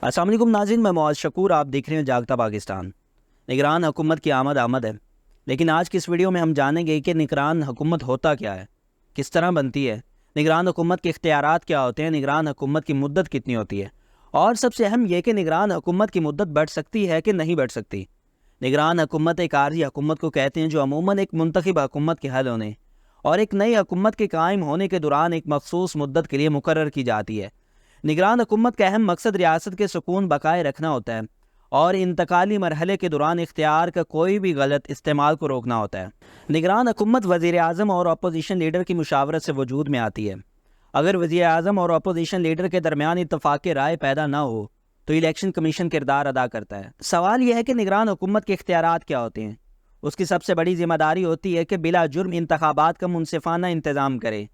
السلام علیکم ناظرین، میں معاذ شکور، آپ دیکھ رہے ہیں جاگتا پاکستان۔ نگران حکومت کی آمد ہے، لیکن آج کی اس ویڈیو میں ہم جانیں گے کہ نگران حکومت ہوتا کیا ہے، کس طرح بنتی ہے، نگران حکومت کے اختیارات کیا ہوتے ہیں، نگران حکومت کی مدت کتنی ہوتی ہے، اور سب سے اہم یہ کہ نگران حکومت کی مدت بڑھ سکتی ہے کہ نہیں بڑھ سکتی۔ نگران حکومت ایک عارضی حکومت کو کہتے ہیں جو عموماً ایک منتخب حکومت کے حل ہونے اور ایک نئی حکومت کے قائم ہونے کے دوران ایک مخصوص مدت کے لیے مقرر کی جاتی ہے۔ نگران حکومت کا اہم مقصد ریاست کے سکون بقائے رکھنا ہوتا ہے اور انتقالی مرحلے کے دوران اختیار کا کوئی بھی غلط استعمال کو روکنا ہوتا ہے۔ نگران حکومت وزیر اعظم اور اپوزیشن لیڈر کی مشاورت سے وجود میں آتی ہے۔ اگر وزیر اعظم اور اپوزیشن لیڈر کے درمیان اتفاق رائے پیدا نہ ہو تو الیکشن کمیشن کردار ادا کرتا ہے۔ سوال یہ ہے کہ نگران حکومت کے اختیارات کیا ہوتے ہیں۔ اس کی سب سے بڑی ذمہ داری ہوتی ہے کہ بلا جرم انتخابات کا منصفانہ انتظام کرے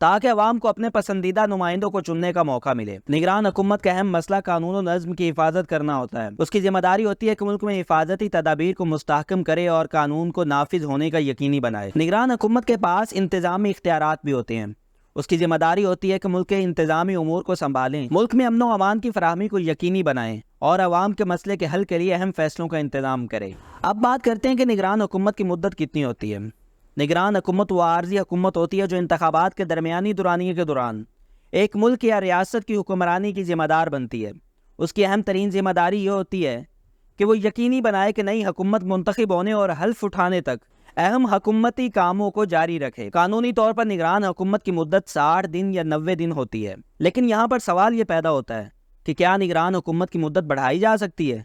تاکہ عوام کو اپنے پسندیدہ نمائندوں کو چننے کا موقع ملے۔ نگران حکومت کا اہم مسئلہ قانون و نظم کی حفاظت کرنا ہوتا ہے۔ اس کی ذمہ داری ہوتی ہے کہ ملک میں حفاظتی تدابیر کو مستحکم کرے اور قانون کو نافذ ہونے کا یقینی بنائے۔ نگران حکومت کے پاس انتظامی اختیارات بھی ہوتے ہیں۔ اس کی ذمہ داری ہوتی ہے کہ ملک کے انتظامی امور کو سنبھالیں، ملک میں امن و امان کی فراہمی کو یقینی بنائیں اور عوام کے مسئلے کے حل کے لیے اہم فیصلوں کا انتظام کرے۔ اب بات کرتے ہیں کہ نگران حکومت کی مدت کتنی ہوتی ہے۔ نگران حکومت وہ عارضی حکومت ہوتی ہے جو انتخابات کے درمیانی دورانیے کے دوران ایک ملک یا ریاست کی حکمرانی کی ذمہ دار بنتی ہے۔ اس کی اہم ترین ذمہ داری یہ ہوتی ہے کہ وہ یقینی بنائے کہ نئی حکومت منتخب ہونے اور حلف اٹھانے تک اہم حکومتی کاموں کو جاری رکھے۔ قانونی طور پر نگران حکومت کی مدت 60 دن یا 90 دن ہوتی ہے، لیکن یہاں پر سوال یہ پیدا ہوتا ہے کہ کیا نگران حکومت کی مدت بڑھائی جا سکتی ہے؟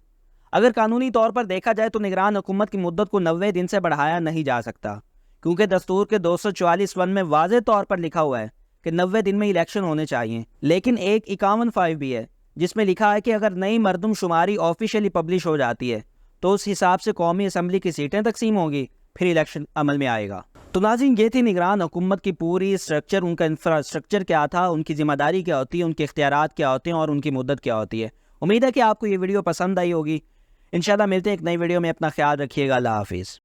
اگر قانونی طور پر دیکھا جائے تو نگران حکومت کی مدت کو 90 دن سے بڑھایا نہیں جا سکتا، کیونکہ دستور کے 244 میں واضح طور پر لکھا ہوا ہے کہ 90 دن میں الیکشن ہونے چاہیے، لیکن ایک 51(5) بھی ہے جس میں لکھا ہے کہ اگر نئی مردم شماری آفیشیلی پبلش ہو جاتی ہے تو اس حساب سے قومی اسمبلی کی سیٹیں تقسیم ہوگی، پھر الیکشن عمل میں آئے گا۔ تو ناظرین، یہ تھی نگران حکومت کی پوری اسٹرکچر، ان کا انفراسٹرکچر کیا تھا، ان کی ذمہ داری کیا ہوتی ہے، ان کے اختیارات کیا ہوتے ہیں اور ان کی مدت کیا ہوتی ہے۔ امید ہے کہ آپ کو یہ ویڈیو پسند آئی ہوگی۔ انشاءاللہ ملتے ہیں ایک نئی ویڈیو میں، اپنا خیال رکھیے گا۔ اللہ حافظ۔